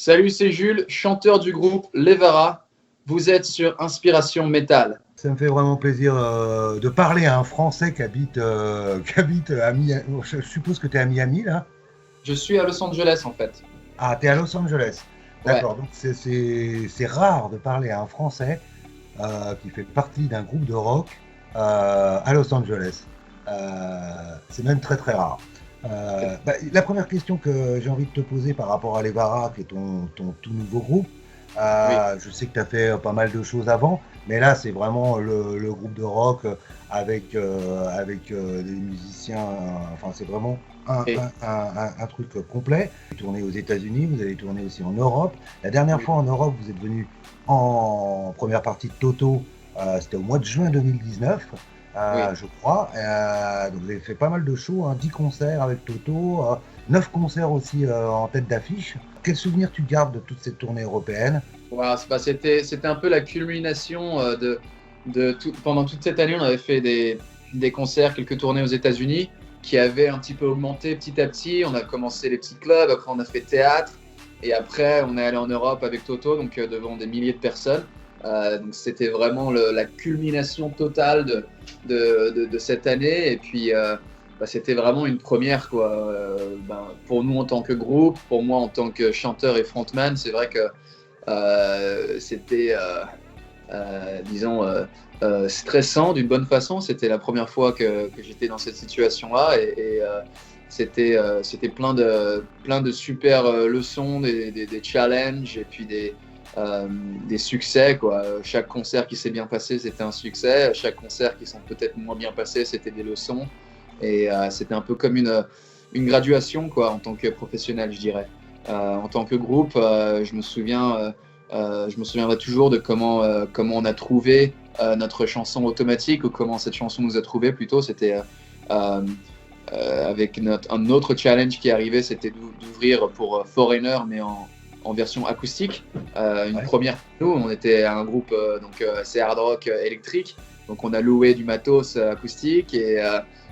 Salut, c'est Jules, chanteur du groupe Levara. Vous êtes sur Inspiration Métal. Ça me fait vraiment plaisir de parler à un Français qui habite à Miami. Je suppose que tu es à Miami, là? Je suis à Los Angeles en fait. Ah, tu es à Los Angeles. Ouais. D'accord, donc c'est rare de parler à un Français qui fait partie d'un groupe de rock à Los Angeles. C'est même très très rare. La première question que j'ai envie de te poser par rapport à Levara, qui est ton tout nouveau groupe, Oui. je sais que tu as fait pas mal de choses avant, mais là c'est vraiment le groupe de rock avec des musiciens, enfin c'est vraiment Et, un truc complet. Vous avez tourné aux États-Unis, vous avez tourné aussi en Europe. La dernière oui. fois en Europe, vous êtes venu en première partie de Toto, c'était au mois de juin 2019. Oui. Je crois. Donc vous avez fait pas mal de shows, hein, 10 concerts avec Toto, 9 concerts aussi en tête d'affiche. Quel souvenir tu gardes de toute cette tournée européenne? Voilà, c'était un peu la culmination de tout. Pendant toute cette année, on avait fait des concerts, quelques tournées aux États-Unis qui avaient un petit peu augmenté petit à petit. On a commencé les petits clubs, après on a fait théâtre et après on est allé en Europe avec Toto, donc devant des milliers de personnes. Donc c'était vraiment la culmination totale de cette année. Et puis c'était vraiment une première quoi. Pour nous en tant que groupe, pour moi en tant que chanteur et frontman, c'est vrai que c'était, disons, stressant d'une bonne façon. C'était la première fois que j'étais dans cette situation-là et c'était plein de super leçons, des challenges et puis des succès, quoi. Chaque concert qui s'est bien passé, c'était un succès. Chaque concert qui sont peut-être moins bien passés, c'était des leçons. Et c'était un peu comme une graduation, quoi, en tant que professionnel, je dirais. En tant que groupe, je me souviendrai toujours de comment on a trouvé notre chanson automatique ou comment cette chanson nous a trouvé plutôt. C'était avec un autre challenge qui arrivait, c'était d'ouvrir pour Foreigner, mais en version acoustique. Une Ouais. première pour nous, on était un groupe assez hard rock électrique, donc on a loué du matos acoustique et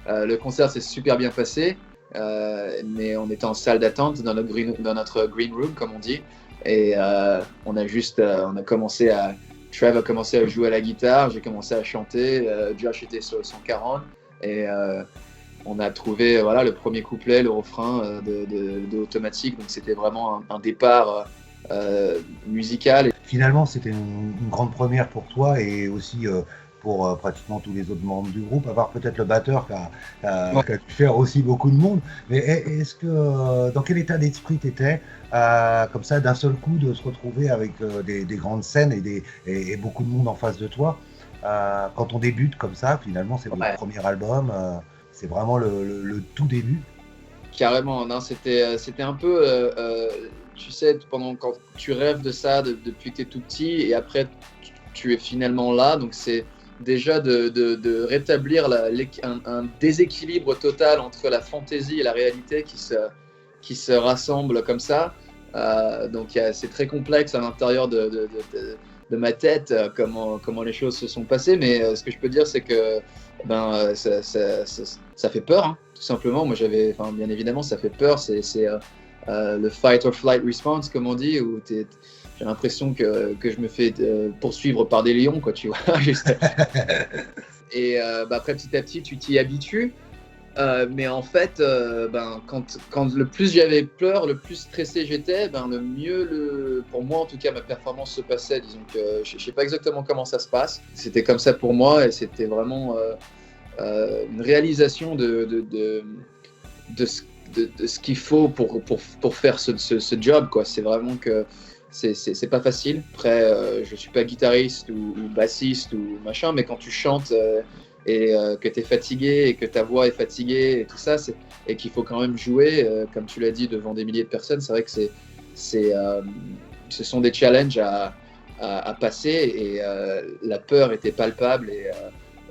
le concert s'est super bien passé. Mais on était en salle d'attente dans notre green room, comme on dit. Et on a commencé Trev a commencé à jouer à la guitare, j'ai commencé à chanter, Josh était sur le 140 et on a trouvé voilà, le premier couplet, le refrain de Automatique. Donc c'était vraiment un départ musical. Finalement, c'était une grande première pour toi et aussi pour pratiquement tous les autres membres du groupe, à part peut-être le batteur qui a dû faire aussi beaucoup de monde. Mais est-ce que dans quel état d'esprit tu étais comme ça d'un seul coup de se retrouver avec des grandes scènes et beaucoup de monde en face de toi quand on débute comme ça, finalement c'est votre Ouais, premier album, c'est vraiment le tout début. carrément. Non, c'était un peu, tu sais, quand tu rêves de ça depuis que tu es tout petit et après tu es finalement là. Donc c'est déjà de rétablir un déséquilibre total entre la fantaisie et la réalité qui se rassemblent comme ça. Donc c'est très complexe à l'intérieur de ma tête, comment les choses se sont passées. Mais ce que je peux dire, c'est que ça fait peur, hein, tout simplement. Moi, bien évidemment, ça fait peur. C'est le fight or flight response, comme on dit, où j'ai l'impression que je me fais poursuivre par des lions, quoi, tu vois. Et après, petit à petit, tu t'y habitues. Mais en fait, quand le plus j'avais peur, le plus stressé j'étais, le mieux, pour moi en tout cas, ma performance se passait. Disons que je ne sais pas exactement comment ça se passe. C'était comme ça pour moi et c'était vraiment une réalisation de ce qu'il faut pour faire ce job, quoi. C'est vraiment que c'est pas facile. Après, je suis pas guitariste ou bassiste ou machin, mais quand tu chantes et que tu es fatigué et que ta voix est fatiguée et tout ça, et qu'il faut quand même jouer, comme tu l'as dit, devant des milliers de personnes, c'est vrai que ce sont des challenges à passer et la peur était palpable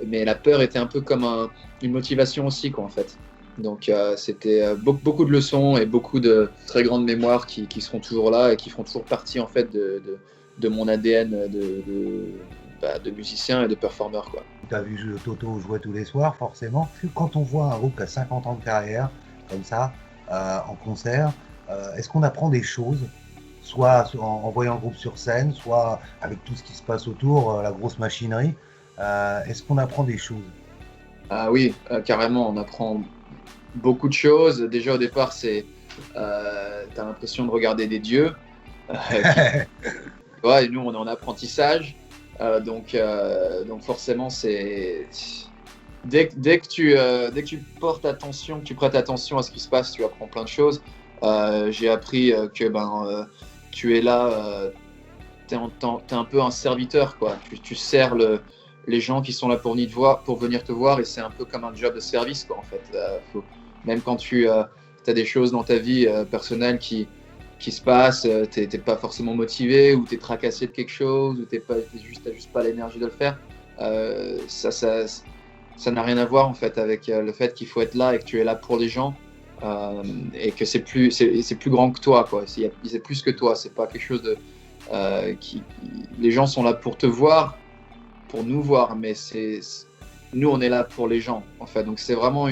mais la peur était un peu comme une motivation aussi, quoi, en fait. Donc c'était beaucoup de leçons et beaucoup de très grandes mémoires qui seront toujours là et qui feront toujours partie en fait de mon ADN de musicien et de performeur, quoi. Tu as vu Toto jouer tous les soirs, forcément. Quand on voit un groupe qui a 50 ans de carrière, comme ça, en concert, est-ce qu'on apprend des choses soit en voyant le groupe sur scène, soit avec tout ce qui se passe autour, la grosse machinerie. Est-ce qu'on apprend des choses? Ah oui, carrément, on apprend beaucoup de choses. Déjà au départ, t'as l'impression de regarder des dieux. Et nous, on est en apprentissage. Donc forcément, dès que tu portes attention, que tu prêtes attention à ce qui se passe, tu apprends plein de choses. J'ai appris que tu es là, t'es un peu un serviteur, quoi. Tu sers les gens qui sont là pour venir te voir, et c'est un peu comme un job de service, quoi, en fait. Même quand tu as des choses dans ta vie personnelle qui se passent, t'es pas forcément motivé, ou t'es tracassé de quelque chose, ou t'as juste pas l'énergie de le faire. Ça n'a rien à voir, en fait, avec le fait qu'il faut être là et que tu es là pour les gens, et que c'est plus grand que toi, quoi. C'est plus que toi. C'est pas quelque chose de les gens sont là pour te voir, pour nous voir, mais nous, on est là pour les gens, en fait. Donc c'est vraiment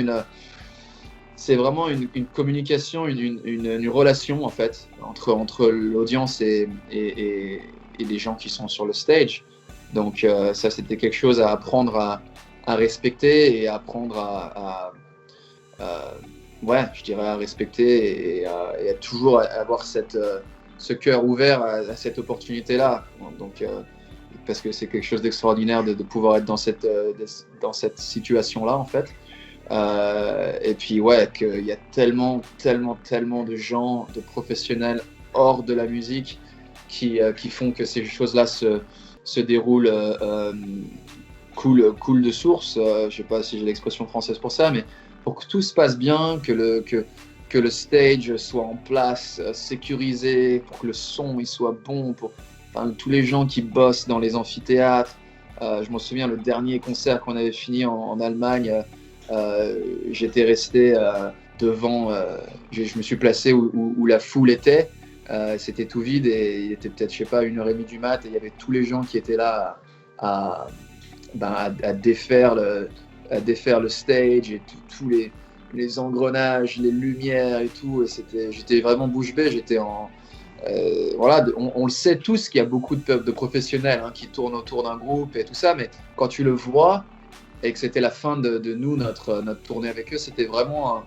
une communication, une relation, en fait, entre l'audience et les gens qui sont sur le stage. Donc ça, c'était quelque chose à apprendre à respecter, et à apprendre je dirais à respecter, et à toujours avoir ce cœur ouvert à cette opportunité-là. Donc, parce que c'est quelque chose d'extraordinaire de pouvoir être dans cette situation-là, en fait. Et puis, qu'il y a tellement de gens, de professionnels hors de la musique qui font que ces choses-là se déroulent cool de source. Je sais pas si j'ai l'expression française pour ça, mais pour que tout se passe bien, que le stage soit en place, sécurisé, pour que le son il soit bon, tous les gens qui bossent dans les amphithéâtres. Je m'en souviens, le dernier concert qu'on avait fini en Allemagne, j'étais resté devant, je me suis placé où la foule était. C'était tout vide, et il était peut-être, je sais pas, 1h30 du mat, et il y avait tous les gens qui étaient là à défaire le stage, et tous les engrenages, les lumières et tout. Et j'étais vraiment bouche bée. J'étais on le sait tous qu'il y a beaucoup de professionnels qui tournent autour d'un groupe et tout ça, mais quand tu le vois et que c'était la fin de nous, notre tournée avec eux, c'était vraiment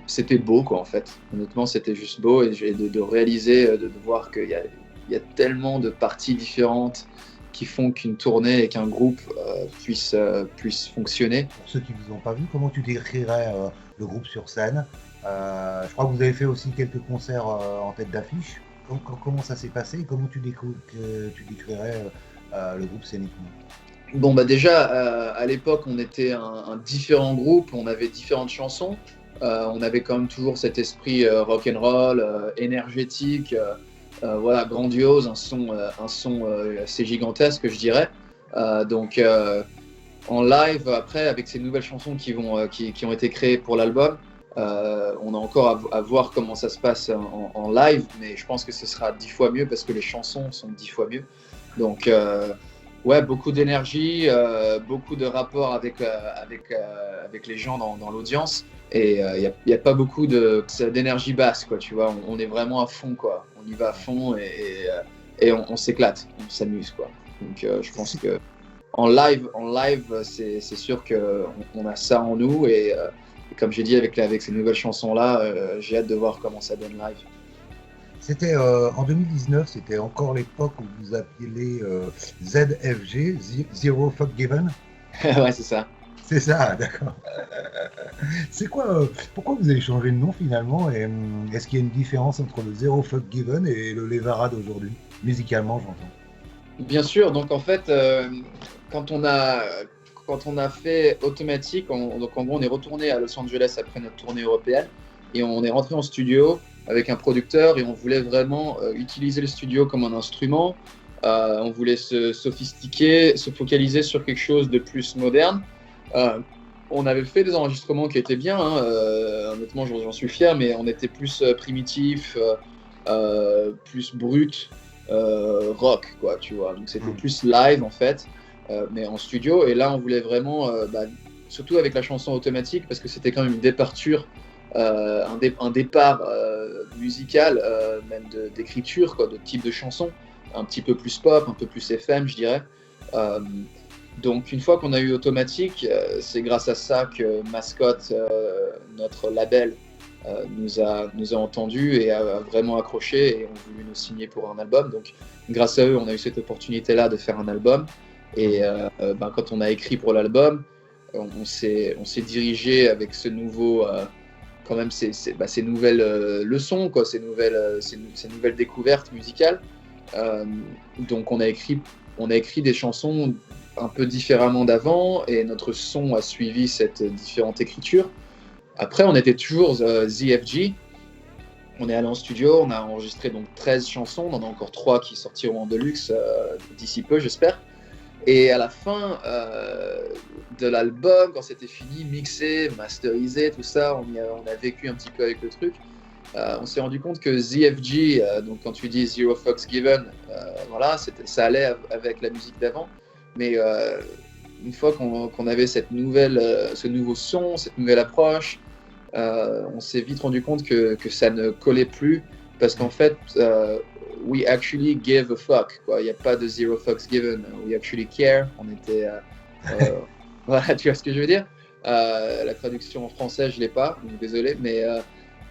c'était beau, quoi, en fait. Honnêtement, c'était juste beau, et de réaliser, de voir qu'il y a tellement de parties différentes qui font qu'une tournée et qu'un groupe puisse fonctionner. Pour ceux qui ne vous ont pas vu, comment tu décrirais le groupe sur scène? Je crois que vous avez fait aussi quelques concerts en tête d'affiche. Comment ça s'est passé, et comment tu décrirais le groupe scéniquement? Bon, déjà, à l'époque, on était un différent groupe, on avait différentes chansons. On avait quand même toujours cet esprit rock'n'roll, énergétique, grandiose, un son assez gigantesque, je dirais. Donc, en live, après, avec ces nouvelles chansons qui ont été créées pour l'album, on a encore à voir comment ça se passe en live, mais je pense que ce sera 10 fois mieux, parce que les chansons sont 10 fois mieux. Donc, beaucoup d'énergie, beaucoup de rapport avec les gens dans l'audience, et il n'y a pas beaucoup d'énergie basse, quoi, tu vois. On est vraiment à fond, quoi. On y va à fond, et on s'éclate, on s'amuse, quoi. Donc je pense que en live, c'est sûr qu'on a ça en nous, et comme j'ai dit, avec ces nouvelles chansons-là, j'ai hâte de voir comment ça donne live. C'était en 2019, c'était encore l'époque où vous appeliez ZFG, Zero Fuck Given. Ouais, c'est ça. C'est ça, d'accord. C'est quoi, pourquoi vous avez changé de nom finalement, et est-ce qu'il y a une différence entre le Zero Fuck Given et le Levara d'aujourd'hui, musicalement, j'entends? Bien sûr, donc en fait, quand on a fait Automatic, donc en gros, on est retourné à Los Angeles après notre tournée européenne, et on est rentré en studio avec un producteur, et on voulait vraiment utiliser le studio comme un instrument. On voulait se sophistiquer, se focaliser sur quelque chose de plus moderne. On avait fait des enregistrements qui étaient bien, honnêtement, j'en suis fier, mais on était plus primitif, plus brut, rock, quoi, tu vois. Donc c'était plus live, en fait, mais en studio. Et là, on voulait vraiment, surtout avec la chanson Automatique, parce que c'était quand même une départure un départ musical, même d'écriture, quoi, de type de chanson, un petit peu plus pop, un peu plus FM, je dirais. Donc une fois qu'on a eu Automatique, c'est grâce à ça que Mascot, notre label, nous a entendus et a vraiment accroché et ont voulu nous signer pour un album. Donc grâce à eux, on a eu cette opportunité-là de faire un album. Et quand on a écrit pour l'album, on s'est dirigé avec ce nouveau, quand même ces nouvelles leçons, quoi, ces nouvelles découvertes musicales. Donc on a écrit des chansons un peu différemment d'avant et notre son a suivi cette différente écriture. Après, on était toujours ZFG. On est allé en studio, on a enregistré donc 13 chansons, on en a encore 3 qui sortiront en deluxe d'ici peu, j'espère. Et à la fin de l'album, quand c'était fini, mixé, masterisé, tout ça, on a vécu un petit peu avec le truc. On s'est rendu compte que ZFG, donc quand tu dis Zero Fucks Given, voilà, ça allait avec la musique d'avant. Mais une fois qu'on avait ce nouveau son, cette nouvelle approche, on s'est vite rendu compte que ça ne collait plus parce qu'en fait, we actually give a fuck. Il n'y a pas de zero fucks given. We actually care. On était. Voilà, tu vois ce que je veux dire. La traduction en français, je ne l'ai pas, donc désolé. Mais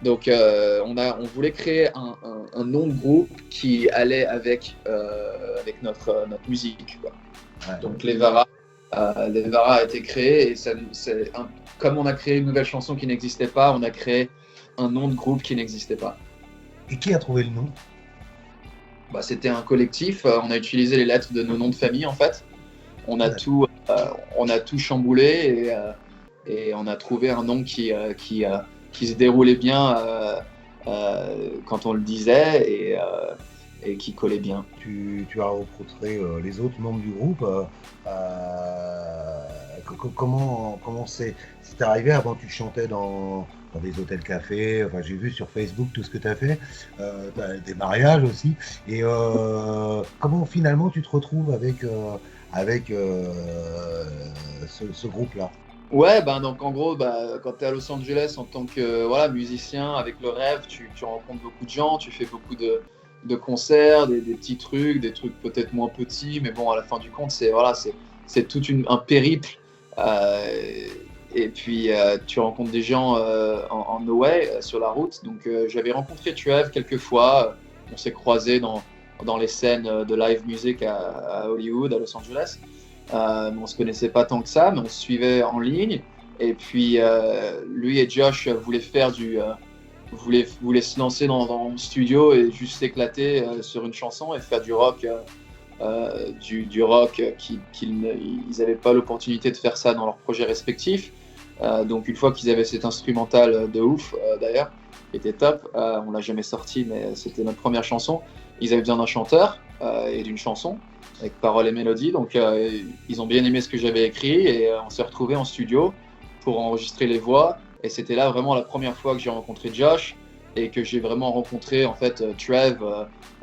donc, on voulait créer un nom de groupe qui allait avec notre musique, quoi. Ouais. Donc, Levara a été créé et comme on a créé une nouvelle chanson qui n'existait pas, on a créé un nom de groupe qui n'existait pas. Et qui a trouvé le nom ? C'était un collectif. On a utilisé les lettres de nos noms de famille, en fait. On a tout chamboulé et on a trouvé un nom qui se déroulait bien quand on le disait et qui collait bien. Tu as rencontré les autres membres du groupe. Comment c'est arrivé? Avant, tu chantais dans des hôtels-cafés. Enfin, j'ai vu sur Facebook tout ce que tu as fait. Des mariages aussi. Et comment finalement tu te retrouves avec ce groupe-là? Ouais, donc en gros, quand tu es à Los Angeles en tant que musicien, avec le rêve, tu rencontres beaucoup de gens, tu fais beaucoup de concerts, des petits trucs, des trucs peut-être moins petits, mais bon, à la fin du compte, c'est tout un périple. Et puis, tu rencontres des gens en no way, sur la route. Donc, j'avais rencontré Trev quelques fois. On s'est croisés dans les scènes de live music à Hollywood, à Los Angeles. Mais on ne se connaissait pas tant que ça, mais on se suivait en ligne. Et puis, lui et Josh voulaient se lancer dans le studio et juste s'éclater sur une chanson et faire du rock, du rock ils n'avaient pas l'opportunité de faire ça dans leurs projets respectifs. Donc, une fois qu'ils avaient cet instrumental de ouf, d'ailleurs, qui était top, on ne l'a jamais sorti, mais c'était notre première chanson. Ils avaient besoin d'un chanteur et d'une chanson avec paroles et mélodies. Donc, ils ont bien aimé ce que j'avais écrit et on s'est retrouvés en studio pour enregistrer les voix. Et c'était là vraiment la première fois que j'ai rencontré Josh et que j'ai vraiment rencontré en fait Trev,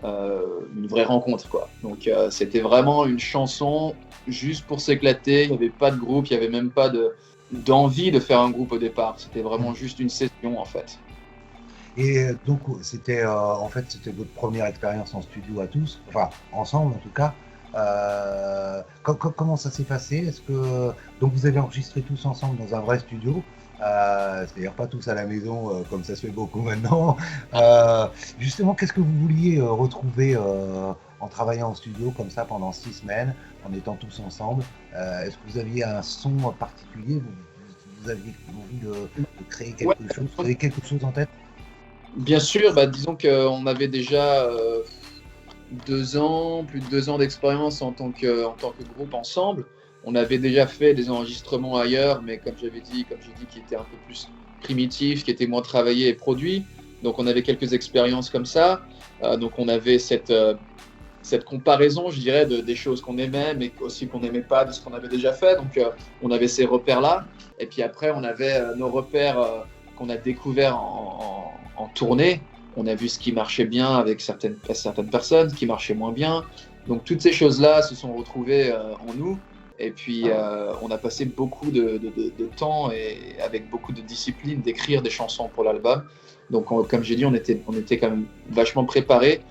une vraie rencontre, quoi. Donc, c'était vraiment une chanson juste pour s'éclater. Il n'y avait pas de groupe, il n'y avait même pas d'envie de faire un groupe au départ. C'était vraiment juste une session en fait. Et donc c'était c'était votre première expérience en studio à tous, enfin ensemble en tout cas. Comment ça s'est passé? Est-ce que donc vous avez enregistré tous ensemble dans un vrai studio, c'est-à-dire pas tous à la maison comme ça se fait beaucoup maintenant. Justement, qu'est-ce que vous vouliez retrouver en travaillant en studio comme ça pendant 6 semaines, en étant tous ensemble? Est-ce que vous aviez un son particulier? Vous aviez envie de créer quelque chose? Vous avez quelque chose en tête? Bien sûr, disons qu'on avait déjà plus de 2 ans d'expérience en tant que groupe ensemble. On avait déjà fait des enregistrements ailleurs, mais comme j'ai dit, qui étaient un peu plus primitifs, qui étaient moins travaillés et produits. Donc on avait quelques expériences comme ça. Donc on avait cette comparaison, je dirais, des choses qu'on aimait, mais aussi qu'on n'aimait pas de ce qu'on avait déjà fait. Donc on avait ces repères-là. Et puis après, on avait nos repères qu'on a découverts en tournée. On a vu ce qui marchait bien avec certaines personnes, ce qui marchait moins bien. Donc toutes ces choses-là se sont retrouvées en nous. Et puis, on a passé beaucoup de temps et avec beaucoup de discipline d'écrire des chansons pour l'album. Donc, comme j'ai dit, on était quand même vachement préparés.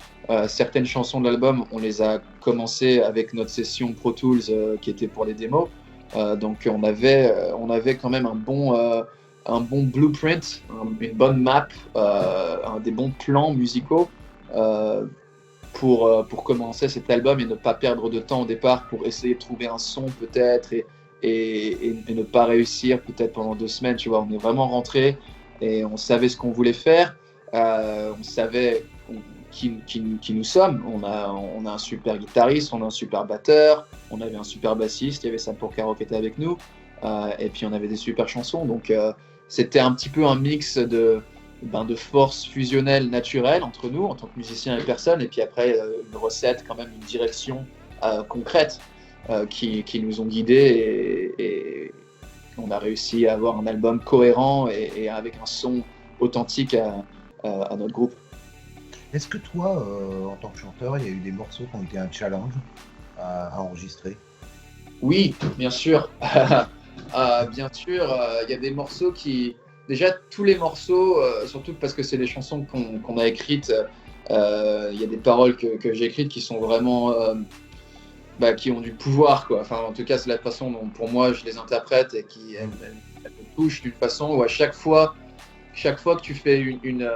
Certaines chansons de l'album, on les a commencées avec notre session Pro Tools qui était pour les démos. Donc, on avait quand même un bon blueprint, une bonne map, des bons plans musicaux pour commencer cet album et ne pas perdre de temps au départ pour essayer de trouver un son peut-être et ne pas réussir peut-être pendant 2 semaines. Tu vois, on est vraiment rentré et on savait ce qu'on voulait faire. On savait qui nous sommes. On a un super guitariste, on a un super batteur, on avait un super bassiste, il y avait Sam Porcaro qui était avec nous, et puis on avait des super chansons. Donc c'était un petit peu un mix de force fusionnelle naturelle entre nous en tant que musiciens et personnes, et puis après une recette, quand même une direction concrète qui nous ont guidés et on a réussi à avoir un album cohérent et avec un son authentique à notre groupe. Est-ce que toi, en tant que chanteur, il y a eu des morceaux qui ont été un challenge à enregistrer? Oui, bien sûr. Bien sûr, il y a des morceaux qui... Déjà, tous les morceaux, surtout parce que c'est des chansons qu'on a écrites, il y a des paroles que j'ai écrites qui sont vraiment... qui ont du pouvoir, quoi. Enfin, en tout cas, c'est la façon dont, pour moi, je les interprète et qui elles me touchent d'une façon où à chaque fois que tu fais une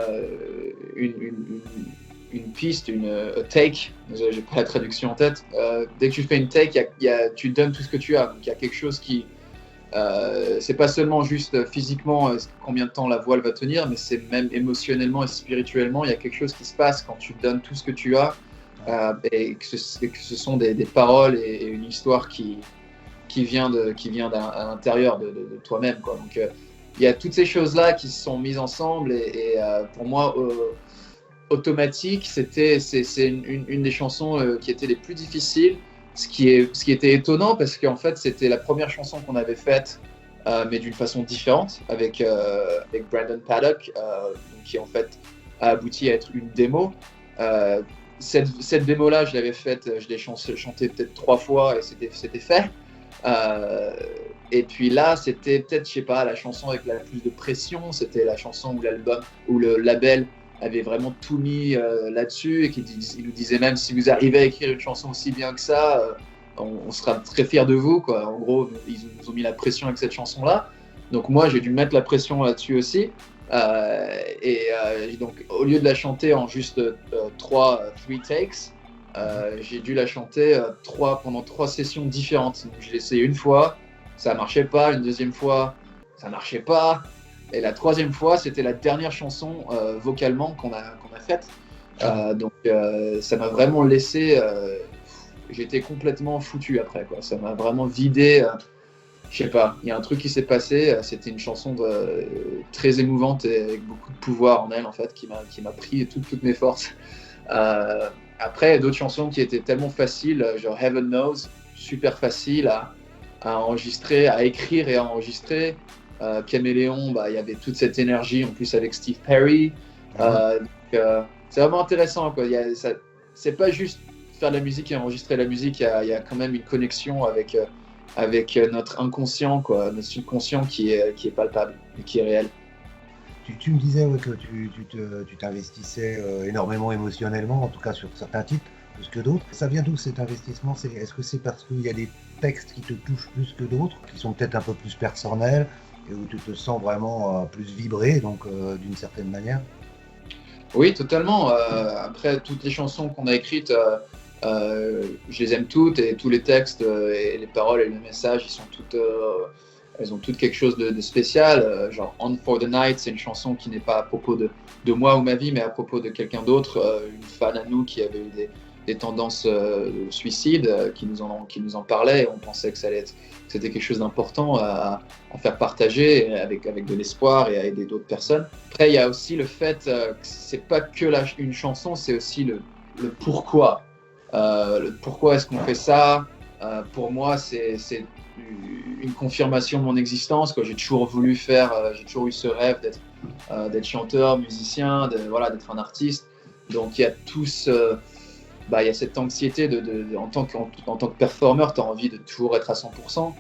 piste, a take, j'ai pas la traduction en tête, dès que tu fais une take, tu donnes tout ce que tu as. Donc il y a quelque chose qui... c'est pas seulement juste physiquement combien de temps la voix va tenir, mais c'est même émotionnellement et spirituellement, il y a quelque chose qui se passe quand tu donnes tout ce que tu as et que ce sont des paroles et une histoire qui vient à l'intérieur de toi-même, quoi. Donc il y a toutes ces choses-là qui se sont mises ensemble et pour moi, Automatique, c'est une des chansons qui était les plus difficiles, ce qui était étonnant parce qu'en fait, c'était la première chanson qu'on avait faite, mais d'une façon différente, avec Brandon Paddock, qui en fait a abouti à être une démo. Cette démo-là, je l'avais faite, je l'ai chantée peut-être 3 fois et c'était fait. Et puis là, c'était peut-être, je sais pas, la chanson avec la plus de pression. C'était la chanson où le label avait vraiment tout mis là-dessus et il nous disait même si vous arrivez à écrire une chanson aussi bien que ça, on sera très fiers de vous, quoi. En gros, ils nous ont mis la pression avec cette chanson-là. Donc moi, j'ai dû mettre la pression là-dessus aussi. Donc, au lieu de la chanter en juste 3 takes, j'ai dû la chanter pendant 3 sessions différentes. Donc, je l'ai essayé une fois, ça marchait pas. Une deuxième fois, ça marchait pas. Et la 3e fois, c'était la dernière chanson vocalement qu'on a faite. Donc, ça m'a vraiment laissé... j'étais complètement foutu après, quoi. Ça m'a vraiment vidé... je sais pas, il y a un truc qui s'est passé. C'était une chanson très émouvante et avec beaucoup de pouvoir en elle, en fait, qui m'a pris toutes mes forces. Après, il y a d'autres chansons qui étaient tellement faciles, genre Heaven Knows, super facile à enregistrer, à écrire et à enregistrer. Caméléon, il y avait toute cette énergie, en plus avec Steve Perry. C'est vraiment intéressant, quoi. C'est pas juste faire de la musique et enregistrer la musique, il y a quand même une connexion avec notre inconscient, quoi, notre subconscient qui est palpable et qui est réel. Tu me disais que tu t'investissais énormément émotionnellement, en tout cas sur certains titres, plus que d'autres. Ça vient d'où cet investissement? Est-ce que c'est parce qu'il y a des textes qui te touchent plus que d'autres, qui sont peut-être un peu plus personnels, et où tu te sens vraiment plus vibrer, donc d'une certaine manière? Oui, totalement. Après, toutes les chansons qu'on a écrites, je les aime toutes, et tous les textes et les paroles et les messages, elles ont toutes quelque chose de spécial. Genre On for the Night, c'est une chanson qui n'est pas à propos de moi ou ma vie, mais à propos de quelqu'un d'autre, une fan à nous qui avait eu des tendances de suicide, qui nous en parlait, et on pensait que c'était quelque chose d'important à faire partager avec de l'espoir et à aider d'autres personnes. Après, il y a aussi le fait que c'est pas que une chanson, c'est aussi le pourquoi. Le pourquoi est-ce qu'on fait ça? Pour moi, c'est une confirmation de mon existence, quoi. J'ai toujours voulu j'ai toujours eu ce rêve d'être chanteur, musicien, d'être un artiste. Donc il y a tout bah, il y a cette anxiété en tant que performeur, tu as envie de toujours être à 100%.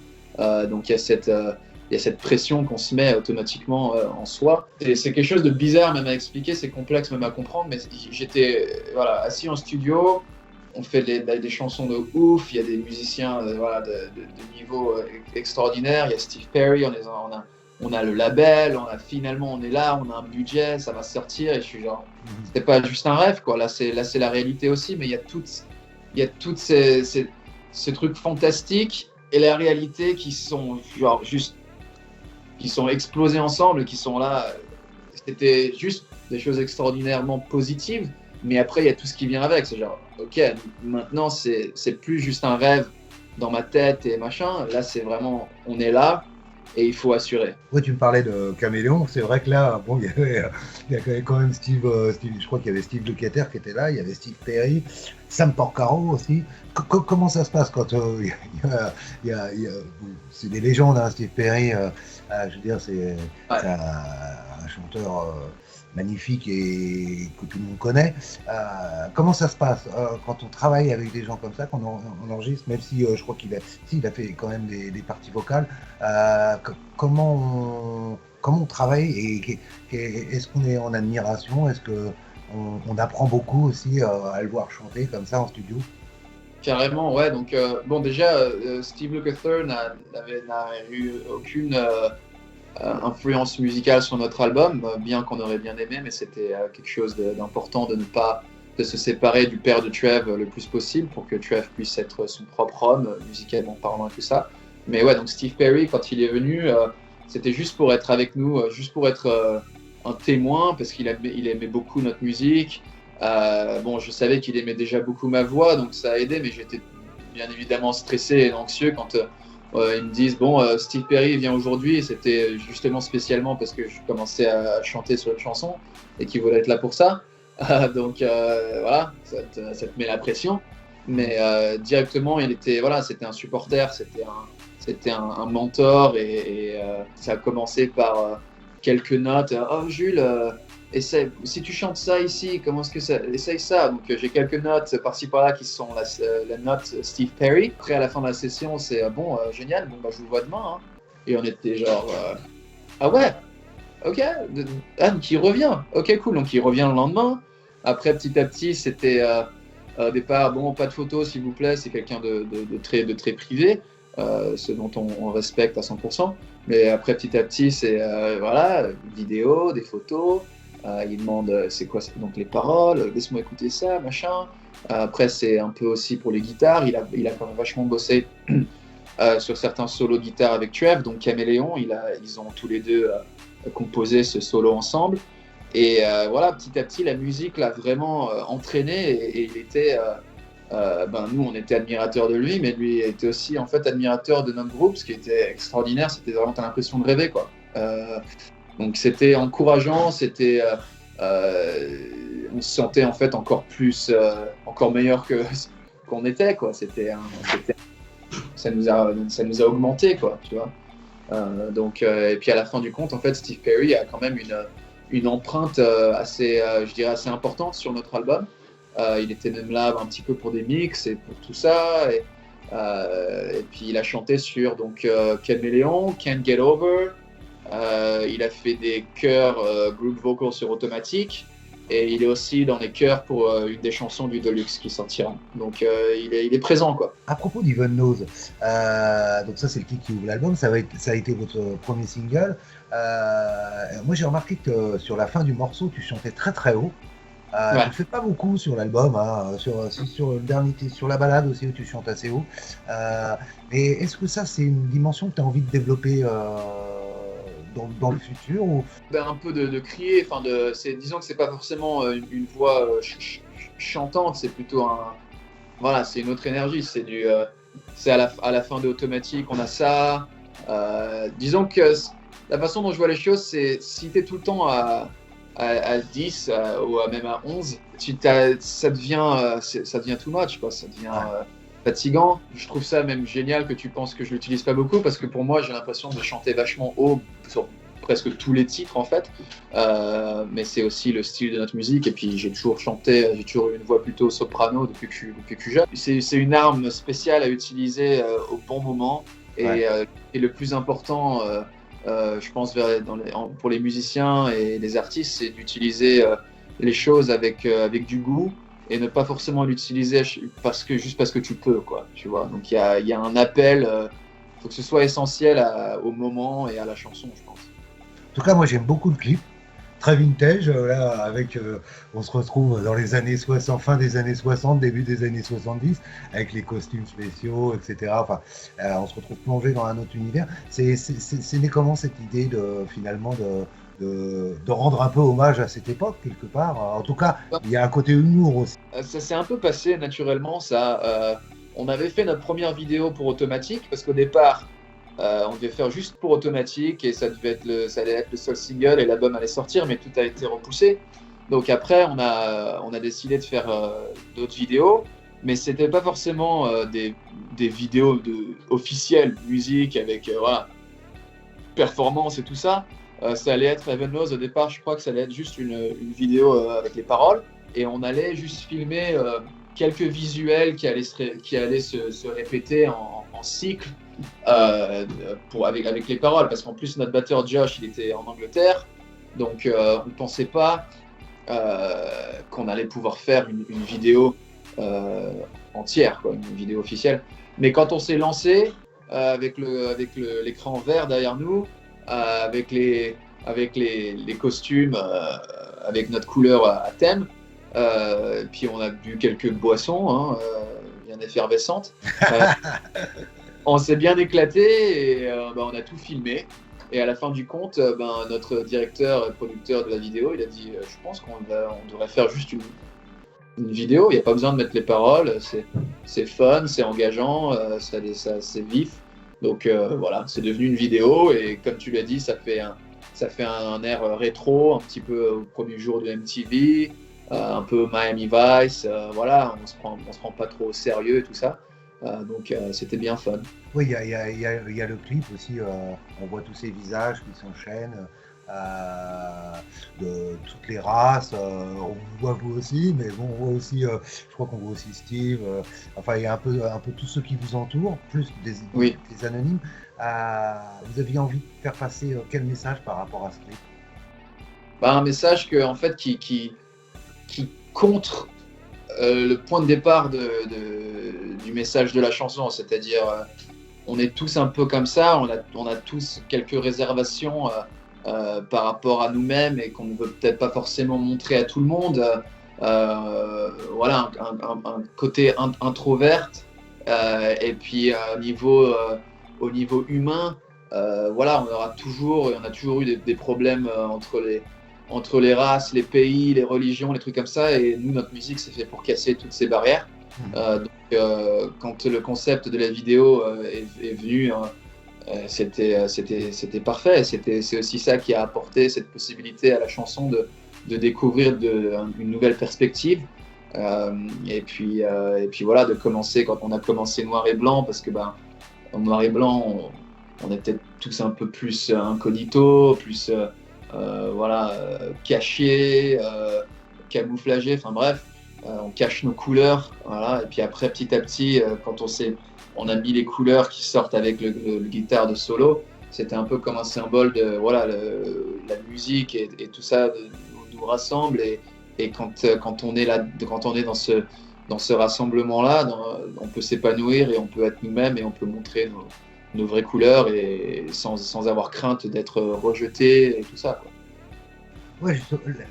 Donc il y a cette pression qu'on se met automatiquement en soi. Et c'est quelque chose de bizarre même à expliquer, c'est complexe même à comprendre, mais j'étais assis en studio, on fait des chansons de ouf, il y a des musiciens de niveau extraordinaire, il y a Steve Perry, on a le label, finalement on est là, on a un budget, ça va sortir, et je suis genre, c'était pas juste un rêve, quoi. Là c'est la réalité aussi, mais il y a toutes ces trucs fantastiques et la réalité qui sont genre juste, qui sont explosés ensemble, qui sont là. C'était juste des choses extraordinairement positives, mais après il y a tout ce qui vient avec. C'est genre, ok, maintenant c'est plus juste un rêve dans ma tête et machin. Là c'est vraiment, on est là. Et il faut assurer. Ouais, tu me parlais de Caméléon. C'est vrai que là, bon, il y avait quand même Steve, je crois qu'il y avait Steve Lukather qui était là, il y avait Steve Perry, Sam Porcaro aussi. Comment ça se passe quand c'est des légendes, hein, Steve Perry, je veux dire, c'est un chanteur magnifique et que tout le monde connaît. Comment ça se passe quand on travaille avec des gens comme ça, qu'on enregistre, même si je crois qu'il a fait quand même des parties vocales. Comment on travaille et est-ce qu'on est en admiration? Est-ce qu'on apprend beaucoup aussi à le voir chanter comme ça en studio? Carrément, ouais. Donc, bon, déjà, Steve Lukather n'a eu aucune influence musicale sur notre album, bien qu'on aurait bien aimé, mais c'était quelque chose d'important de se séparer du père de Trev le plus possible pour que Trev puisse être son propre homme, musicalement parlant et tout ça. Mais ouais, donc Steve Perry, quand il est venu, c'était juste pour être avec nous, juste pour être un témoin, parce qu'il aimait beaucoup notre musique. Bon, je savais qu'il aimait déjà beaucoup ma voix, donc ça a aidé, mais j'étais bien évidemment stressé et anxieux quand ils me disent bon, Steve Perry vient aujourd'hui, et c'était justement spécialement parce que je commençais à chanter sur une chanson et qu'il voulait être là pour ça. Donc voilà, ça te met la pression. Mais directement, c'était un supporter, c'était un mentor, et ça a commencé par quelques notes. Oh Jules, si tu chantes ça ici, comment est-ce que ça, essaye ça. Donc j'ai quelques notes par-ci par-là qui sont la note Steve Perry. Après à la fin de la session, c'est bon, génial, bon bah je vous vois demain. Hein. Et on était genre ah ouais, ok, donc il revient, ok cool, donc il revient le lendemain. Après petit à petit, c'était au départ bon, pas de photos s'il vous plaît, c'est quelqu'un de très privé. Ce dont on respecte à 100%. Mais après, petit à petit, c'est vidéo, des photos. Il demande c'est quoi donc les paroles, laisse-moi écouter ça, machin. Après, c'est un peu aussi pour les guitares. Il a quand même vachement bossé sur certains solos guitare avec Trev, donc Caméléon. Ils ont tous les deux composé ce solo ensemble. Et petit à petit, la musique l'a vraiment entraîné, et il était. Nous, on était admirateurs de lui, mais lui était aussi en fait admirateur de notre groupe, ce qui était extraordinaire. C'était vraiment, t'as l'impression de rêver, quoi. Donc c'était encourageant, on se sentait en fait encore meilleur qu'on était, quoi. Ça nous a augmenté, quoi, tu vois. Et puis à la fin du compte, en fait, Steve Perry a quand même une empreinte assez importante sur notre album. Il était même là un petit peu pour des mix et pour tout ça. Et puis il a chanté sur Caméléon, Can't Get Over. Il a fait des chœurs group vocal sur Automatique. Et il est aussi dans les chœurs pour une des chansons du Deluxe qui sortira. Donc il est présent, quoi. À propos d'Even Knows, donc ça c'est le titre qui ouvre l'album, ça a été votre premier single. Moi j'ai remarqué que sur la fin du morceau, tu chantais très très haut. Tu ne fais pas beaucoup sur l'album, hein, sur le dernier, sur la balade aussi où tu chantes assez haut. Mais est-ce que ça c'est une dimension que tu as envie de développer dans le futur ou... Un peu de crier, disons que c'est pas forcément une voix chantante, c'est plutôt c'est une autre énergie, c'est à la fin de Automatique, on a ça. Disons que la façon dont je vois les choses, c'est si tu es tout le temps à 10 ou même à 11, ça devient too much, quoi. Ça devient fatigant. Je trouve ça même génial que tu penses que je l'utilise pas beaucoup, parce que pour moi, j'ai l'impression de chanter vachement haut sur presque tous les titres en fait, mais c'est aussi le style de notre musique. Et puis j'ai toujours eu une voix plutôt soprano depuis que je suis jeune. C'est une arme spéciale à utiliser au bon moment, et le plus important, je pense, pour les musiciens et les artistes, c'est d'utiliser les choses avec du goût, et ne pas forcément l'utiliser juste parce que tu peux, quoi, tu vois. Donc il y a un appel, faut que ce soit essentiel au moment et à la chanson, je pense. En tout cas, moi j'aime beaucoup le clip, très vintage, là, on se retrouve dans les années 60, fin des années 60, début des années 70, avec les costumes spéciaux, etc. Enfin, on se retrouve plongé dans un autre univers. C'est né comment cette idée finalement de rendre un peu hommage à cette époque, quelque part? En tout cas, il y a un côté humour aussi. Ça s'est un peu passé naturellement, ça. On avait fait notre première vidéo pour Automatique, parce qu'au départ, on devait faire juste pour Automatique, et ça allait être le seul single, et l'album allait sortir, mais tout a été repoussé. Donc après, on a décidé de faire d'autres vidéos, mais c'était pas forcément des vidéos officielles, musique avec voilà, performance et tout ça. Ça allait être Heaven Knows au départ, je crois que ça allait être juste une vidéo avec les paroles, et on allait juste filmer quelques visuels qui allaient se répéter en cycle avec les paroles, parce qu'en plus notre batteur Josh, il était en Angleterre, donc on ne pensait pas qu'on allait pouvoir faire une vidéo entière, quoi, une vidéo officielle. Mais quand on s'est lancé avec l'écran vert derrière nous, avec les costumes, avec notre couleur à thème, puis on a bu quelques boissons, bien effervescentes. On s'est bien éclaté, et on a tout filmé. Et à la fin du compte, notre directeur et producteur de la vidéo, il a dit je pense qu'on devrait faire juste une vidéo, il n'y a pas besoin de mettre les paroles, c'est fun, c'est engageant, c'est vif. Donc voilà, c'est devenu une vidéo, et comme tu l'as dit, ça fait un air rétro, un petit peu au premier jour de MTV, un peu Miami Vice, voilà, on se prend pas trop au sérieux et tout ça. Donc c'était bien fun. Oui, il y a le clip aussi, on voit tous ces visages qui s'enchaînent, de toutes les races, on vous voit vous aussi, mais bon, on voit aussi, je crois qu'on voit aussi Steve, enfin il y a un peu tous ceux qui vous entourent, plus des anonymes. Vous aviez envie de faire passer quel message par rapport à ce clip? Un message en fait, qui contre le point de départ du message de la chanson, c'est-à-dire on est tous un peu comme ça, on a tous quelques réservations par rapport à nous-mêmes, et qu'on ne veut peut-être pas forcément montrer à tout le monde. Voilà, un côté introverte, et puis au niveau humain, voilà, on a toujours eu des problèmes entre les races, les pays, les religions, les trucs comme ça. Et nous, notre musique, c'est fait pour casser toutes ces barrières. Donc, quand le concept de la vidéo est venu, c'était parfait. C'est aussi ça qui a apporté cette possibilité à la chanson de découvrir une nouvelle perspective. Et puis voilà, de commencer, quand on a commencé Noir et Blanc, parce que en Noir et Blanc, on était tous un peu plus incognito, plus voilà, cachés, camouflagés, enfin bref, on cache nos couleurs, voilà. Et puis après, petit à petit, quand on a mis les couleurs qui sortent avec le guitare de solo, c'était un peu comme un symbole de voilà, la musique et tout ça nous rassemble, et quand on est là, quand on est dans ce rassemblement-là, on peut s'épanouir, et on peut être nous-mêmes, et on peut montrer nos vraies couleurs, et sans avoir crainte d'être rejeté et tout ça, quoi. Ouais,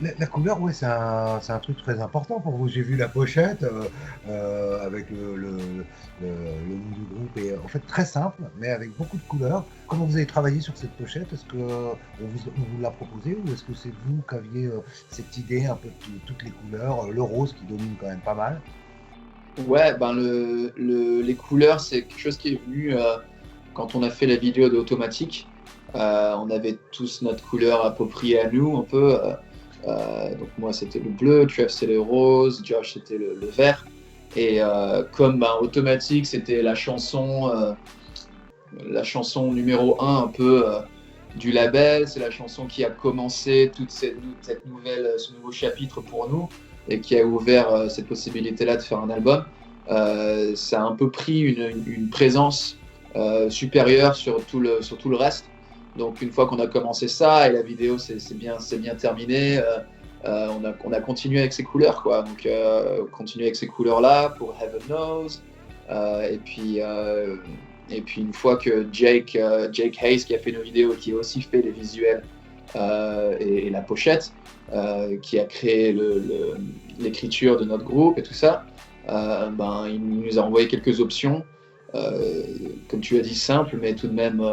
la couleur, ouais, c'est un truc très important pour vous. J'ai vu la pochette avec le nom du groupe, et en fait très simple, mais avec beaucoup de couleurs. Comment vous avez travaillé sur cette pochette? Est-ce qu'on vous l'a proposé, ou est-ce que c'est vous qui aviez cette idée un peu de toutes les couleurs, le rose qui domine quand même pas mal? Ouais, les couleurs, c'est quelque chose qui est venu quand on a fait la vidéo de Automatique. On avait tous notre couleur appropriée à nous, un peu. Donc moi, c'était le bleu, Trev, c'était le rose, Josh, c'était le vert. Et comme Automatique, c'était la chanson numéro 1 un peu du label, c'est la chanson qui a commencé ce nouveau chapitre pour nous et qui a ouvert cette possibilité-là de faire un album. Ça a un peu pris une présence supérieure sur tout le reste. Donc une fois qu'on a commencé ça et la vidéo c'est bien terminé, on a continué avec ces couleurs, quoi. Donc continuer avec ces couleurs-là pour Heaven Knows. Et puis une fois que Jake Hayes, qui a fait nos vidéos, qui a aussi fait les visuels et la pochette, qui a créé l'écriture de notre groupe et tout ça, il nous a envoyé quelques options, comme tu as dit, simples, mais tout de même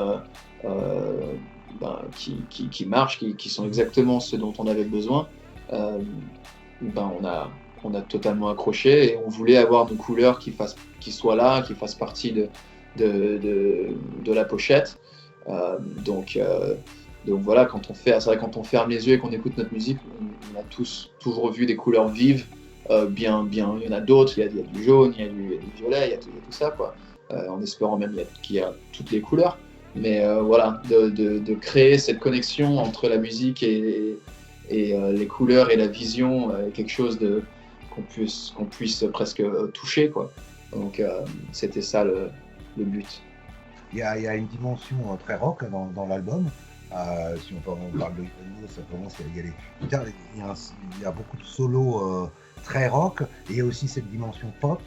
qui marchent, qui sont exactement ce dont on avait besoin. On a totalement accroché et on voulait avoir nos couleurs qui soient là, qui fassent partie de la pochette. Donc voilà, c'est vrai, quand on ferme les yeux et qu'on écoute notre musique, on a toujours vu des couleurs vives, bien, il y en a d'autres, il y a du jaune, il y a du violet, il y a tout ça, quoi. En espérant même qu'il y a toutes les couleurs. Mais voilà, de créer cette connexion entre la musique et les couleurs et la vision, quelque chose qu'on puisse presque toucher, quoi. Donc c'était ça le but. Il y a une dimension très rock dans l'album. Si on parle de Ivanhoe, ça commence, il y a les guitares, il y a beaucoup de solos très rock, et il y a aussi cette dimension pop.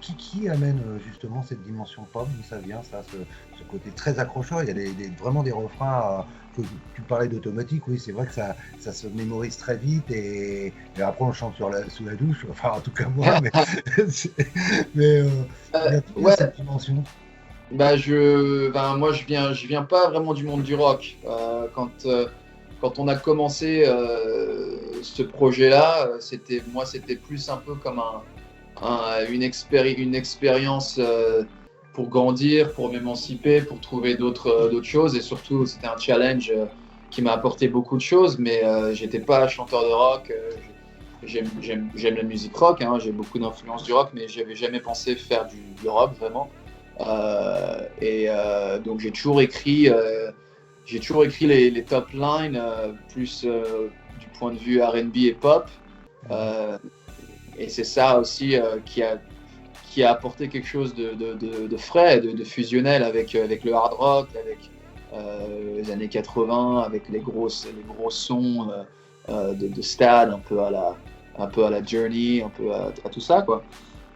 Qui amène justement cette dimension pop, d'où ça vient, ça, ce côté très accrocheur? Il y a vraiment des refrains, tu parlais d'automatique, oui, c'est vrai que ça se mémorise très vite, et après on chante sous la douche, enfin en tout cas moi, mais il y a toujours cette dimension. Moi je viens pas vraiment du monde du rock. Quand on a commencé ce projet-là, c'était plus un peu comme une expérience pour grandir, pour m'émanciper, pour trouver d'autres choses, et surtout c'était un challenge qui m'a apporté beaucoup de choses, mais j'étais pas chanteur de rock. J'aime la musique rock, hein, j'ai beaucoup d'influence du rock, mais j'avais jamais pensé faire du rock vraiment. Donc j'ai toujours écrit les top lines plus du point de vue R&B et pop. Et c'est ça aussi qui a apporté quelque chose de frais, de fusionnel avec le hard rock, avec les années 80, avec les gros sons de stade, un peu à la Journey, un peu à tout ça, quoi.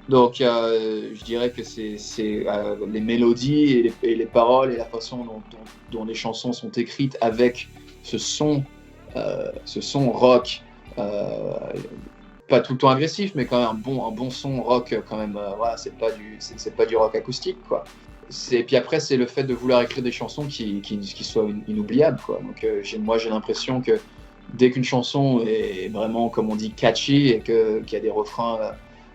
Donc je dirais que c'est les mélodies et les paroles et la façon dont les chansons sont écrites avec ce son rock. Pas tout le temps agressif, mais quand même un bon son rock quand même. Voilà, c'est pas du rock acoustique, quoi. Puis après, c'est le fait de vouloir écrire des chansons qui soient inoubliables, quoi. Donc moi j'ai l'impression que dès qu'une chanson est vraiment, comme on dit, catchy, et qu'il y a des refrains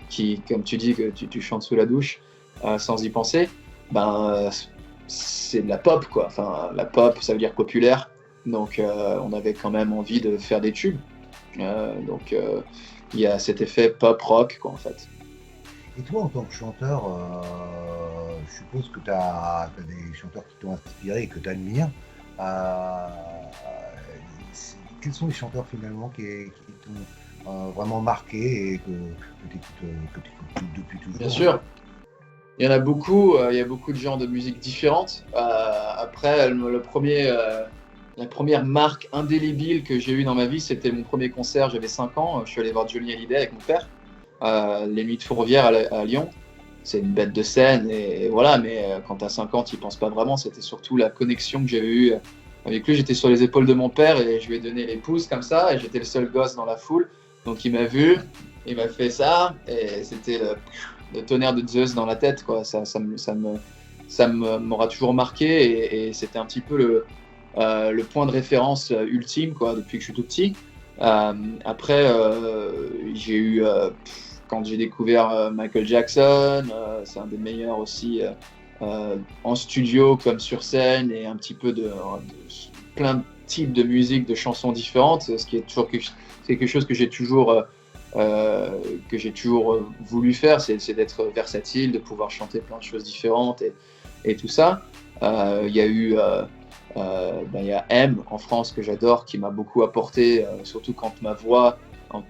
qui, comme tu dis, que tu chantes sous la douche sans y penser, c'est de la pop, quoi. Enfin, la pop, ça veut dire populaire. Donc on avait quand même envie de faire des tubes. Il y a cet effet pop-rock, quoi, en fait. Et toi, en tant que chanteur, je suppose que tu as des chanteurs qui t'ont inspiré et que tu admires. Quels sont les chanteurs, finalement, qui t'ont vraiment marqué et que tu écoutes depuis toujours? Bien sûr. Il y en a beaucoup. Il y a beaucoup de genres de musique différentes. Après, la première marque indélébile que j'ai eue dans ma vie, c'était mon premier concert, j'avais 5 ans. Je suis allé voir Johnny Hallyday avec mon père, les Nuits de Fourvière à Lyon. C'est une bête de scène, et voilà, mais quand tu as 5 ans, tu n'y penses pas vraiment. C'était surtout la connexion que j'avais eue avec lui. J'étais sur les épaules de mon père et je lui ai donné les pouces comme ça, et j'étais le seul gosse dans la foule. Donc il m'a vu, il m'a fait ça, et c'était le tonnerre de Zeus dans la tête, quoi. Ça m'aura toujours marqué, et c'était un petit peu le point de référence ultime, quoi, depuis que je suis tout petit. Après, j'ai eu, quand j'ai découvert Michael Jackson, c'est un des meilleurs aussi en studio comme sur scène, et un petit peu de plein de types de musique, de chansons différentes, ce qui est toujours quelque chose que j'ai toujours voulu faire, c'est d'être versatile, de pouvoir chanter plein de choses différentes et tout ça. Il y a eu Il y a M en France que j'adore, qui m'a beaucoup apporté, surtout quand ma voix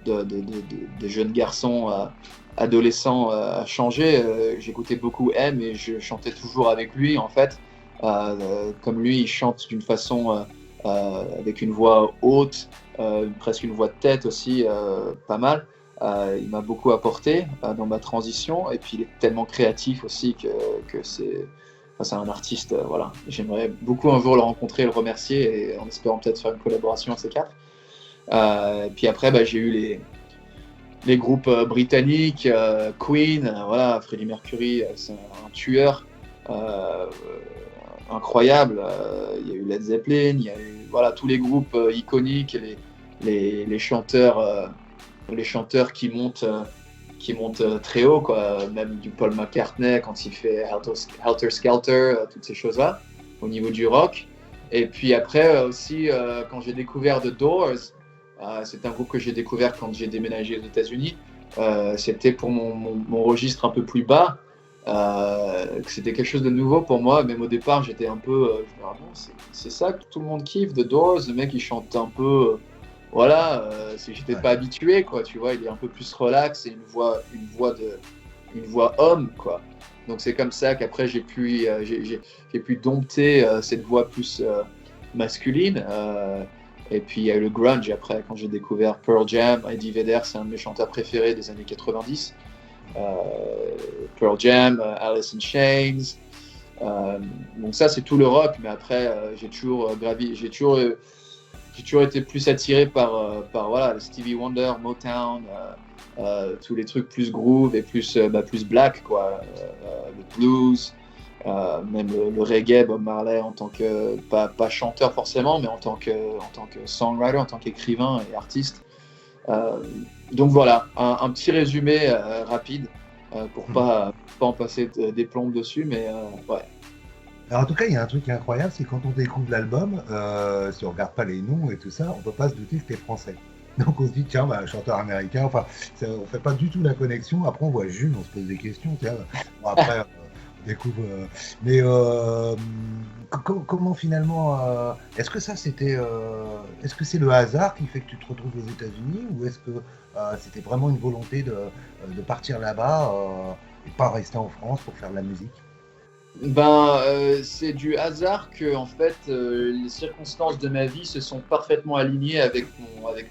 de jeune garçon adolescent a changé. J'écoutais beaucoup M et je chantais toujours avec lui en fait. Comme lui, il chante d'une façon avec une voix haute, presque une voix de tête aussi, pas mal. Il m'a beaucoup apporté dans ma transition et puis il est tellement créatif aussi que c'est un artiste. Voilà. J'aimerais beaucoup un jour le rencontrer et le remercier et en espérant peut-être faire une collaboration à ces quatre. Puis après, j'ai eu les groupes britanniques, Queen, voilà, Freddie Mercury, c'est un tueur incroyable. Il y a eu Led Zeppelin, il y a eu voilà, tous les groupes iconiques, les chanteurs qui montent très haut, quoi. Même du Paul McCartney quand il fait Helter Skelter, toutes ces choses-là, au niveau du rock. Et puis après aussi, quand j'ai découvert The Doors, c'est un groupe que j'ai découvert quand j'ai déménagé aux États-Unis. C'était pour mon registre un peu plus bas. C'était quelque chose de nouveau pour moi. Même au départ, j'étais un peu. C'est ça que tout le monde kiffe, The Doors. Le mec, il chante un peu. Voilà, j'étais pas habitué, quoi. Tu vois, il est un peu plus relax et une voix homme, quoi. Donc c'est comme ça qu'après j'ai pu dompter cette voix plus masculine. Et puis il y a eu le grunge après, quand j'ai découvert Pearl Jam. Eddie Vedder, c'est un de mes chanteurs préférés des années 90. Pearl Jam, Alice in Chains. Donc ça c'est tout le rock, mais après j'ai toujours été plus attiré par voilà, Stevie Wonder, Motown, tous les trucs plus groove et plus black, quoi. Le blues, même le reggae, Bob Marley en tant que pas chanteur forcément, mais en tant que songwriter, en tant qu'écrivain et artiste. Donc voilà, un petit résumé rapide pour pas en passer des plombes dessus, mais ouais. Alors, en tout cas, il y a un truc incroyable, c'est quand on découvre l'album, si on regarde pas les noms et tout ça, on peut pas se douter que t'es français. Donc on se dit, tiens, chanteur américain, enfin, on fait pas du tout la connexion. Après, on voit Jules, on se pose des questions, tiens. Bon, après, on découvre. Mais comment finalement, est-ce que ça c'était, est-ce que c'est le hasard qui fait que tu te retrouves aux États-Unis, ou est-ce que c'était vraiment une volonté de partir là-bas et pas rester en France pour faire de la musique? C'est du hasard que en fait les circonstances de ma vie se sont parfaitement alignées avec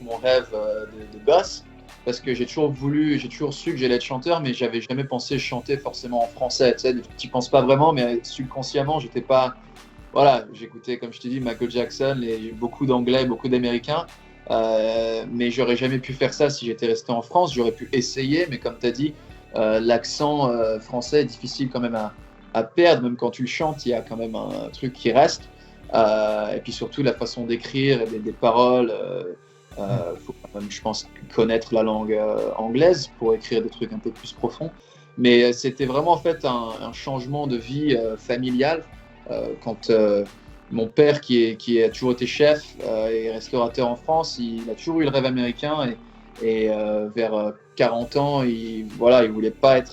mon rêve de gosse, parce que j'ai toujours su que j'allais être chanteur, mais j'avais jamais pensé chanter forcément en français. Tu sais, tu penses pas vraiment, mais subconsciemment j'étais pas. Voilà, j'écoutais, comme je t'ai dit, Michael Jackson, beaucoup d'anglais, beaucoup d'américains, mais j'aurais jamais pu faire ça si j'étais resté en France. J'aurais pu essayer, mais comme tu as dit, l'accent français est difficile quand même à perdre. Même quand tu le chantes, il y a quand même un truc qui reste. Et puis surtout la façon d'écrire, des paroles. Faut quand même, je pense, connaître la langue anglaise pour écrire des trucs un peu plus profonds. Mais c'était vraiment en fait un changement de vie familiale. Quand mon père, qui a toujours été chef et restaurateur en France, il a toujours eu le rêve américain, et vers 40 ans, il voulait pas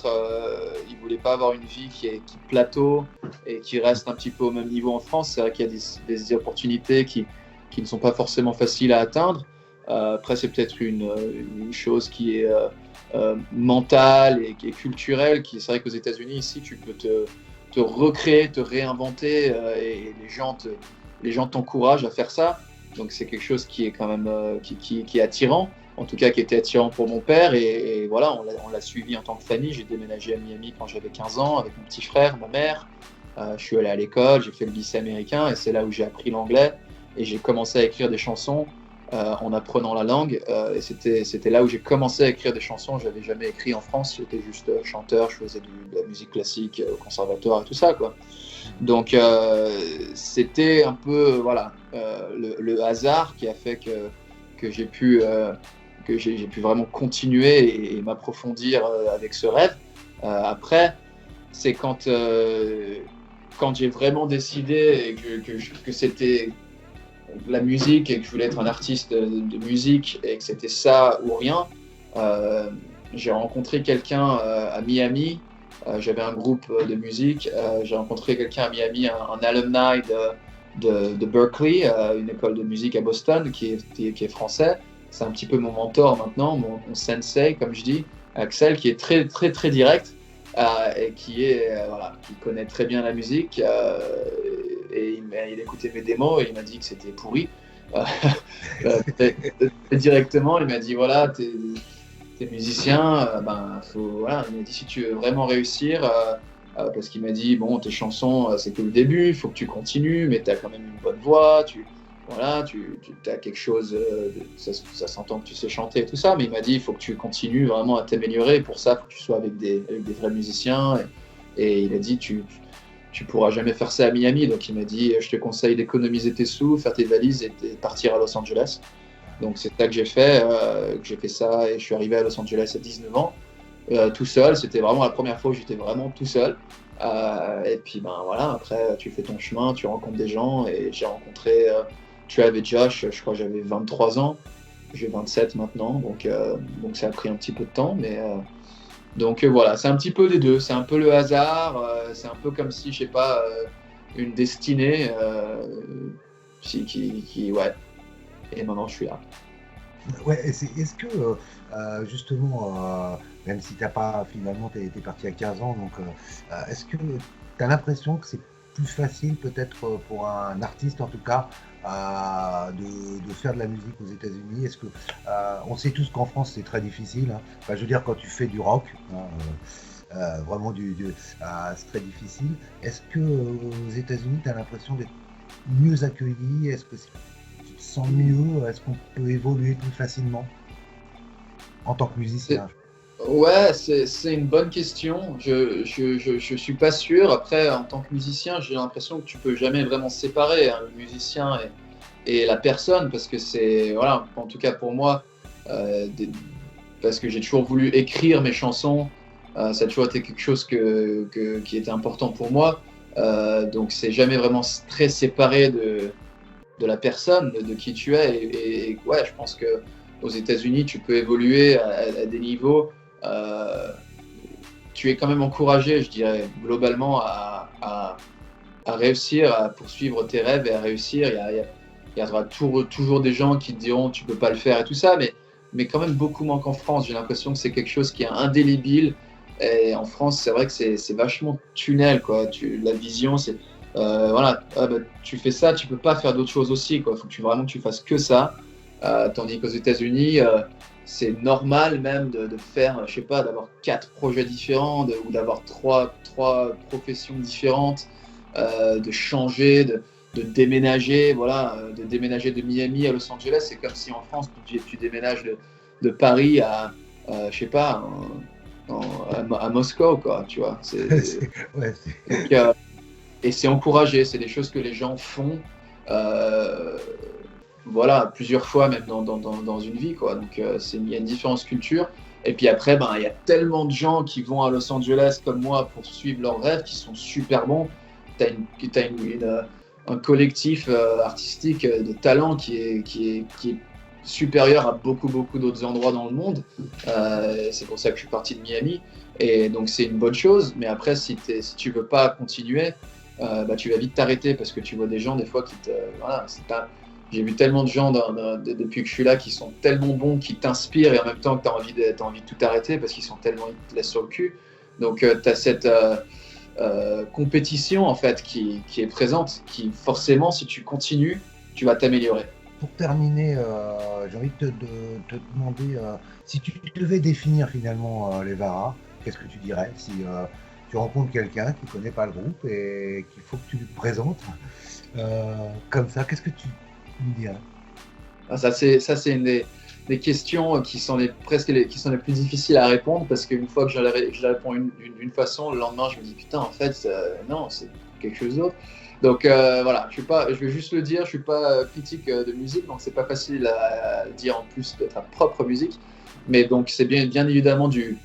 avoir une vie qui plateau et qui reste un petit peu au même niveau en France. C'est vrai qu'il y a des opportunités qui ne sont pas forcément faciles à atteindre. Après, c'est peut-être une chose qui est mentale et qui est culturelle. C'est vrai qu'aux États-Unis, ici, tu peux te recréer, te réinventer, et les gens t'encouragent à faire ça. Donc c'est quelque chose qui est quand même qui est attirant, en tout cas qui était attirant pour mon père, et voilà, on l'a suivi en tant que famille. J'ai déménagé à Miami quand j'avais 15 ans avec mon petit frère, ma mère. Je suis allé à l'école, j'ai fait le lycée américain, et c'est là où j'ai appris l'anglais, et j'ai commencé à écrire des chansons en apprenant la langue, et c'était là où j'ai commencé à écrire des chansons. J'avais jamais écrit en France, j'étais juste chanteur, je faisais de la musique classique au conservatoire et tout ça, quoi. Donc c'était un peu le hasard qui a fait que j'ai pu vraiment continuer et m'approfondir avec ce rêve. Après, c'est quand j'ai vraiment décidé que c'était la musique et que je voulais être un artiste de musique et que c'était ça ou rien. J'ai rencontré quelqu'un à Miami. J'avais un groupe de musique. J'ai rencontré quelqu'un à Miami, un alumni de Berkeley, une école de musique à Boston, qui est français. C'est un petit peu mon mentor maintenant, mon sensei, comme je dis, Axel, qui est très, très, très direct et qui connaît très bien la musique. Et il écoutait mes démos et il m'a dit que c'était pourri. Très directement, il m'a dit voilà, t'es musicien, voilà. Il m'a dit si tu veux vraiment réussir, parce qu'il m'a dit bon, tes chansons, c'est que le début, il faut que tu continues, mais tu as quand même une bonne voix, tu as quelque chose, ça s'entend que tu sais chanter et tout ça, mais il m'a dit il faut que tu continues vraiment à t'améliorer, pour ça, il faut que tu sois avec des vrais musiciens, et il a dit tu pourras jamais faire ça à Miami, donc il m'a dit je te conseille d'économiser tes sous, faire tes valises et partir à Los Angeles. Donc c'est ça que j'ai fait ça et je suis arrivé à Los Angeles à 19 ans, tout seul. C'était vraiment la première fois où j'étais vraiment tout seul. Et puis voilà, après tu fais ton chemin, tu rencontres des gens et j'ai rencontré Trav et Josh, je crois que j'avais 23 ans, j'ai 27 maintenant, donc ça a pris un petit peu de temps, mais voilà, c'est un petit peu des deux, c'est un peu le hasard, c'est un peu comme si, je sais pas, une destinée ouais. Et maintenant, je suis là. Ouais, est-ce que, justement, même si t'as pas, finalement, t'es parti à 15 ans, donc est-ce que tu as l'impression que c'est plus facile, peut-être pour un artiste en tout cas, de faire de la musique aux États-Unis? Est-ce que, on sait tous qu'en France, c'est très difficile, hein. Enfin, je veux dire, quand tu fais du rock, hein, vraiment c'est très difficile. Est-ce que aux États-Unis, tu as l'impression d'être mieux accueilli? Est-ce que tu te sens mieux? Est-ce qu'on peut évoluer plus facilement en tant que musicien? Ouais, c'est une bonne question. Je suis pas sûr. Après, en tant que musicien, j'ai l'impression que tu peux jamais vraiment séparer, hein, le musicien et la personne, parce que voilà, en tout cas pour moi, parce que j'ai toujours voulu écrire mes chansons, ça a toujours été quelque chose qui était important pour moi. Donc c'est jamais vraiment très séparé de la personne, de qui tu es. Et ouais, je pense que aux États-Unis, tu peux évoluer à des niveaux. Tu es quand même encouragé, je dirais, globalement, à réussir, à poursuivre tes rêves et à réussir. Il y aura toujours des gens qui te diront tu peux pas le faire et tout ça, mais quand même beaucoup moins qu'en France. J'ai l'impression que c'est quelque chose qui est indélébile. Et en France, c'est vrai que c'est vachement tunnel, quoi. La vision, c'est voilà, tu fais ça, tu peux pas faire d'autres choses aussi, quoi. Faut que vraiment que tu fasses que ça. Tandis qu'aux États-Unis, c'est normal même de faire, je sais pas, d'avoir 4 projets différents ou d'avoir trois professions différentes, de changer, de déménager, voilà, de déménager de Miami à Los Angeles. C'est comme si en France, tu déménages de Paris à, je sais pas, à Moscou, quoi, tu vois. Donc, et c'est encouragé, c'est des choses que les gens font. Voilà, plusieurs fois même dans une vie, quoi. Donc il y a une différence culture. Et puis après, il y a tellement de gens qui vont à Los Angeles comme moi pour suivre leurs rêves, qui sont super bons. T'as un collectif artistique de talent qui est supérieur à beaucoup d'autres endroits dans le monde. C'est pour ça que je suis parti de Miami. Et donc c'est une bonne chose. Mais après, si tu veux pas continuer, tu vas vite t'arrêter, parce que tu vois des gens des fois qui te... Voilà, j'ai vu tellement de gens depuis que je suis là qui sont tellement bons, qui t'inspirent, et en même temps que tu as envie de tout arrêter parce qu'ils sont tellement, ils te laissent sur le cul. Donc tu as cette compétition en fait qui est présente, qui forcément, si tu continues, tu vas t'améliorer. Pour terminer, j'ai envie de te demander si tu devais définir finalement les Vara, qu'est-ce que tu dirais si tu rencontres quelqu'un qui ne connaît pas le groupe et qu'il faut que tu lui présentes comme ça, qu'est-ce que tu lui dirais? Ça c'est une des questions qui sont les plus difficiles à répondre, parce qu'une fois que je la réponds d'une façon, le lendemain je me dis putain, en fait non, c'est quelque chose d'autre. Donc voilà, je vais juste le dire, je suis pas critique de musique, donc c'est pas facile à dire en plus de ta propre musique, mais donc c'est bien évidemment du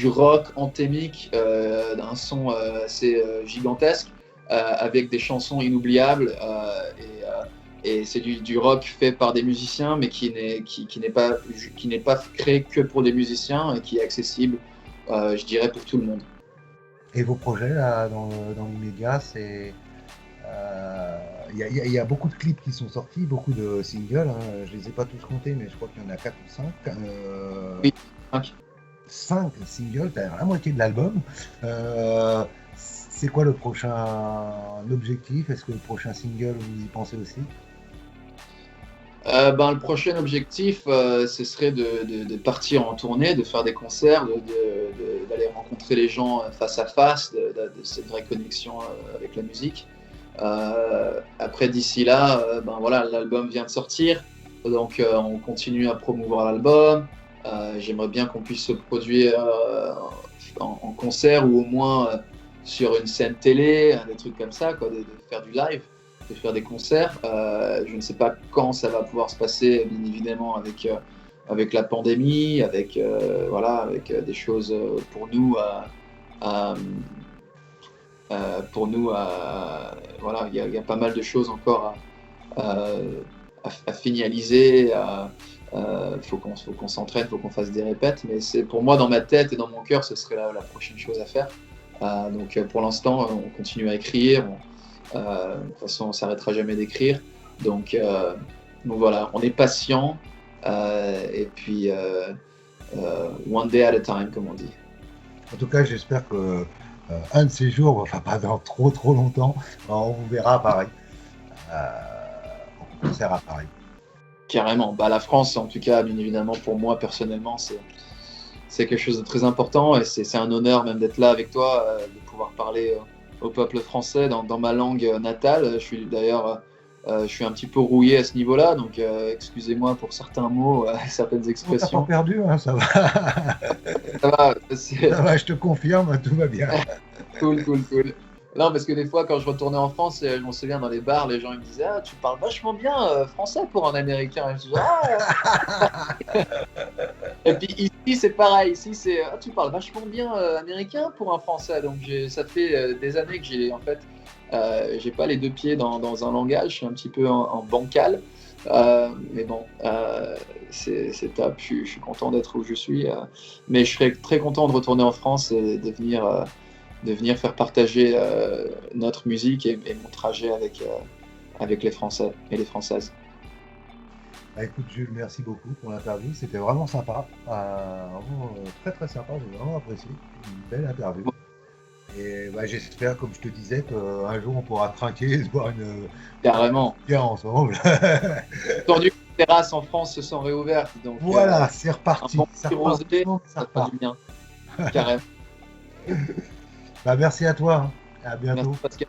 rock anthémique, d'un son assez gigantesque, avec des chansons inoubliables, et c'est du rock fait par des musiciens, mais qui n'est pas créé que pour des musiciens et qui est accessible, je dirais, pour tout le monde. Et vos projets là, dans l'immédiat, il Il y a beaucoup de clips qui sont sortis, beaucoup de singles. Hein. Je les ai pas tous comptés, mais je crois qu'il y en a 4 ou 5. Oui, 5. 5 singles, t'as la moitié de l'album. C'est quoi le prochain objectif? Est-ce que le prochain single, vous y pensez aussi? Le prochain objectif, ce serait de partir en tournée, de faire des concerts, d'aller rencontrer les gens face à face, de cette vraie connexion avec la musique. Après, d'ici là, voilà, l'album vient de sortir, donc on continue à promouvoir l'album. J'aimerais bien qu'on puisse se produire en concert ou au moins sur une scène télé, des trucs comme ça, quoi, de faire du live, de faire des concerts. Je ne sais pas quand ça va pouvoir se passer, bien évidemment, avec la pandémie, avec des choses pour nous voilà, il y a pas mal de choses encore à finaliser. Faut qu'on s'entraîne, faut qu'on fasse des répètes, mais c'est pour moi dans ma tête et dans mon cœur, ce serait la prochaine chose à faire. Donc pour l'instant, on continue à écrire. De toute façon, on s'arrêtera jamais d'écrire. Donc voilà, on est patient et puis one day at a time, comme on dit. En tout cas, j'espère que un de ces jours, enfin pas dans trop longtemps, on vous verra à Paris, en concert à Paris. Carrément. La France, en tout cas, bien évidemment, pour moi personnellement, c'est quelque chose de très important et c'est un honneur même d'être là avec toi, de pouvoir parler au peuple français dans ma langue natale. Je suis un petit peu rouillé à ce niveau-là, donc excusez-moi pour certains mots, certaines expressions. T'as pas perdu, hein, ça va. Ça va, ça va, je te confirme, tout va bien. Cool. Non, parce que des fois, quand je retournais en France, je m'en souviens dans les bars, les gens ils me disaient « Ah, tu parles vachement bien français pour un Américain. » Et je disais « Ah !» Et puis ici, c'est pareil. Ici, c'est « Ah, tu parles vachement bien américain pour un Français. » Donc ça fait des années que j'ai pas les deux pieds dans un langage. Je suis un petit peu en bancal. Mais bon, c'est top. Je suis content d'être où je suis. Mais je serais très content de retourner en France et de venir faire partager notre musique et mon trajet avec les Français et les Françaises. Écoute Jules, merci beaucoup pour l'interview, c'était vraiment sympa, vraiment très sympa, j'ai vraiment apprécié, une belle interview. Et j'espère, comme je te disais, qu'un jour on pourra trinquer et se boire une bière ensemble. Entendu que les terrasses en France se sont réouvertes, donc voilà, c'est reparti. Un bon petit rosé, ça fera du bien. Carrément. Merci à toi, à bientôt. Merci Pascal.